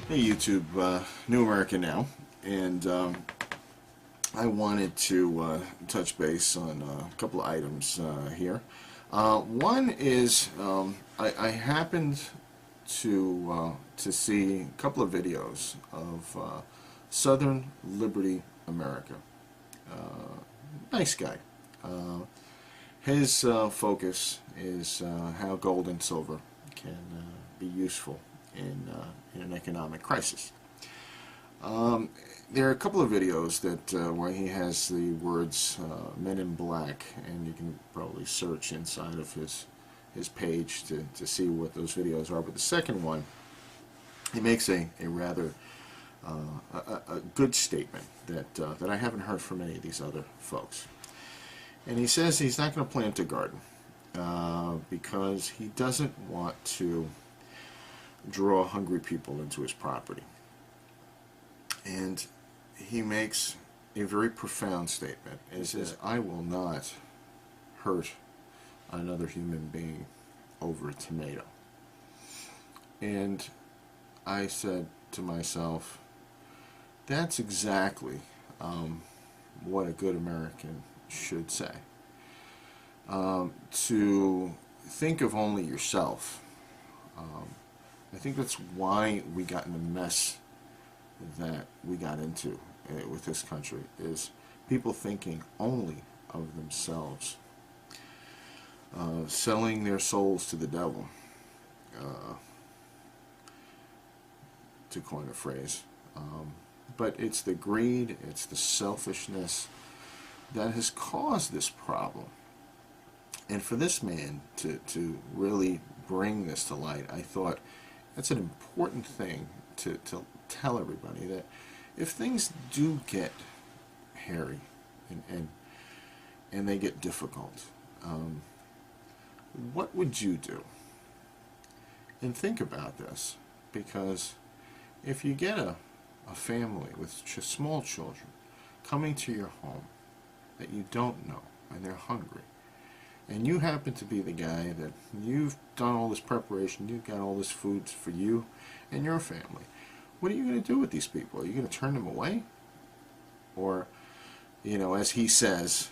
Hey YouTube, New American Now, and I wanted to touch base on a couple of items here. One is I happened to see a couple of videos of Southern Liberty America. Nice guy. His focus is how gold and silver can be useful in an economic crisis. There are a couple of videos that where he has the words "Men in Black," and you can probably search inside of his page to see what those videos are. But the second one, he makes a rather a good statement that I haven't heard from any of these other folks. And he says he's not going to plant a garden because he doesn't want to draw hungry people into his property. And he makes a very profound statement. He says, "I will not hurt another human being over a tomato." And I said to myself, that's exactly what a good American should say. To think of only yourself. I think that's why we got in the mess that we got into with this country, is people thinking only of themselves, selling their souls to the devil, to coin a phrase. But it's the greed, it's the selfishness that has caused this problem. And for this man to really bring this to light, I thought that's an important thing to tell everybody, that if things do get hairy and they get difficult, what would you do? And think about this, because if you get a family with small children coming to your home that you don't know, and they're hungry, and you happen to be the guy that you've done all this preparation, you've got all this food for you and your family, what are you going to do with these people? Are you going to turn them away? Or, you know, as he says,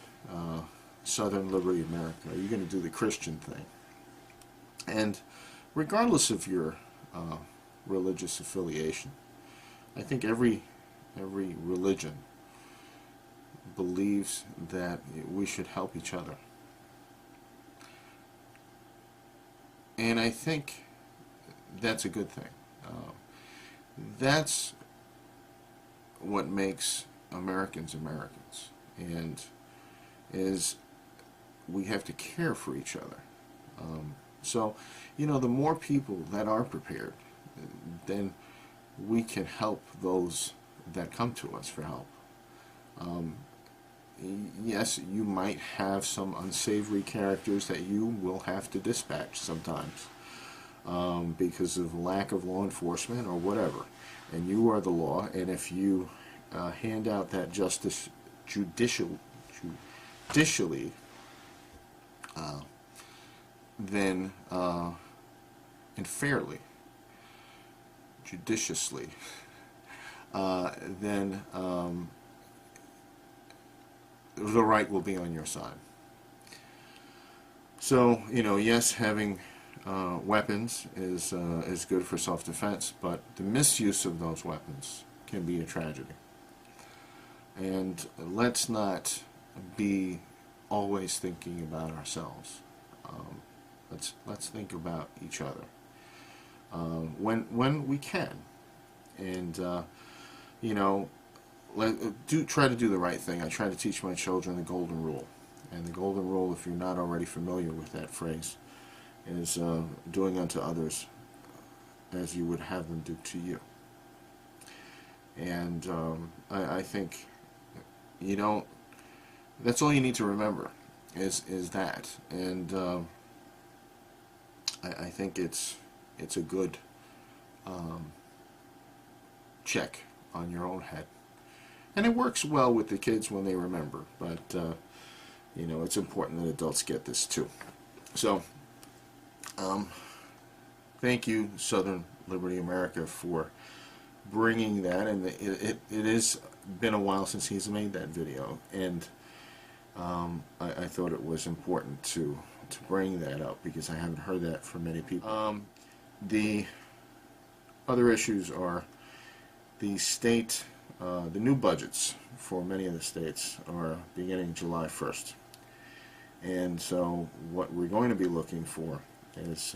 Southern Liberty America, are you going to do the Christian thing? And regardless of your religious affiliation, I think every religion believes that we should help each other. And I think that's a good thing. That's what makes Americans Americans, and is we have to care for each other. So, you know, the more people that are prepared, then we can help those that come to us for help. Yes, you might have some unsavory characters that you will have to dispatch sometimes because of lack of law enforcement or whatever. And you are the law, and if you hand out that justice judicially, then and fairly, judiciously, then the right will be on your side. So, you know, yes, having weapons is good for self-defense, but the misuse of those weapons can be a tragedy. And let's not be always thinking about ourselves. Let's think about each other when we can, and you know, try to do the right thing. I try to teach my children the golden rule, and the golden rule, if you're not already familiar with that phrase, is doing unto others as you would have them do to you. And I think, you know, that's all you need to remember is that. And I think it's a good check on your own head. And it works well with the kids when they remember, but you know, it's important that adults get this too. So, thank you, Southern Liberty America, for bringing that, and it has been a while since he's made that video, and I thought it was important to bring that up because I haven't heard that from many people. The other issues are the state, the new budgets for many of the states are beginning July 1st. And so what we're going to be looking for is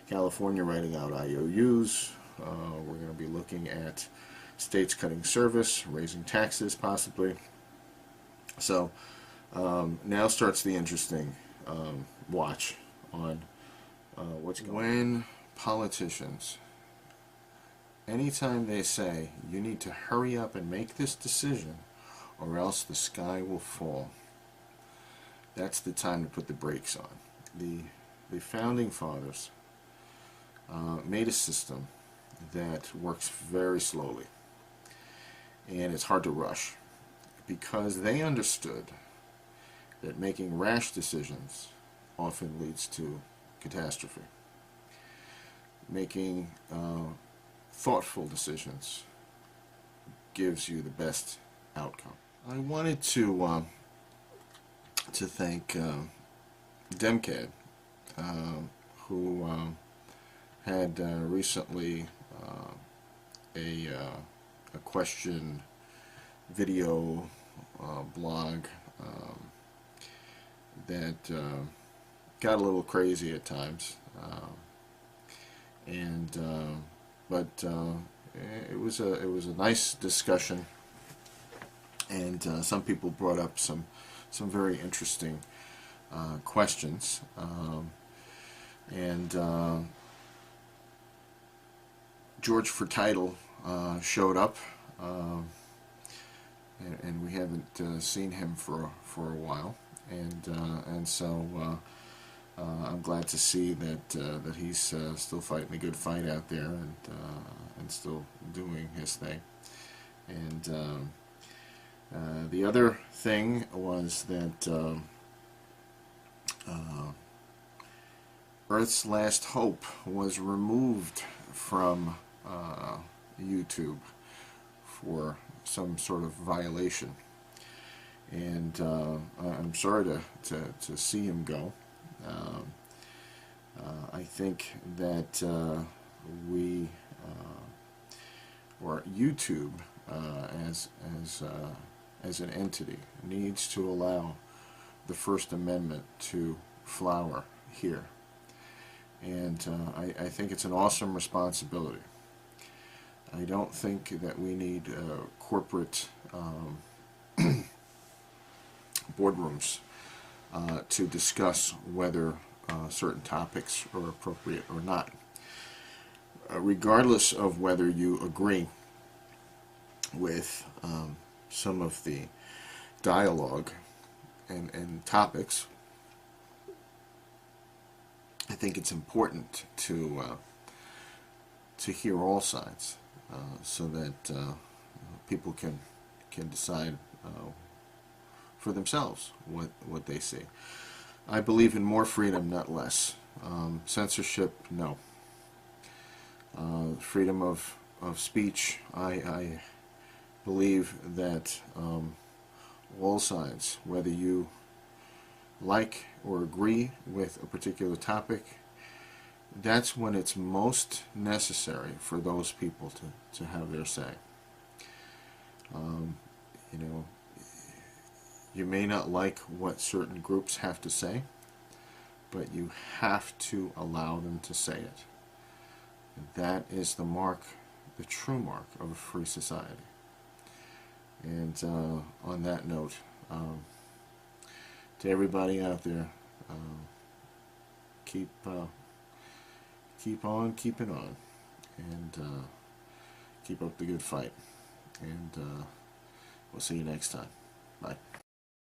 California writing out IOUs. We're going to be looking at states cutting service, raising taxes possibly. So now starts the interesting watch on what's going on. When politicians, anytime they say you need to hurry up and make this decision or else the sky will fall, that's the time to put the brakes on. The founding fathers made a system that works very slowly, and it's hard to rush because they understood that making rash decisions often leads to catastrophe. Making thoughtful decisions gives you the best outcome. I wanted to thank Demcad, who had recently a question video blog that got a little crazy at times, but it was a nice discussion, and some people brought up some very interesting questions, and George for Title showed up, and we haven't seen him for a while, and so I'm glad to see that he's still fighting a good fight out there, and still doing his thing. And the other thing was that Earth's Last Hope was removed from YouTube for some sort of violation, and I'm sorry to see him go. I think that we, or YouTube as an entity, needs to allow the First Amendment to flower here, and I think it's an awesome responsibility. I don't think that we need corporate boardrooms to discuss whether certain topics are appropriate or not. Regardless of whether you agree with some of the dialogue and topics, I think it's important to hear all sides, so that people can decide for themselves what they see. I believe in more freedom, not less. Censorship, no. Freedom of speech, I believe that all sides, whether you like or agree with a particular topic, that's when it's most necessary for those people to have their say. You know, you may not like what certain groups have to say, but you have to allow them to say it. That is the mark, the true mark of a free society. And on that note, to everybody out there, keep on keeping on, and keep up the good fight. And we'll see you next time. Bye.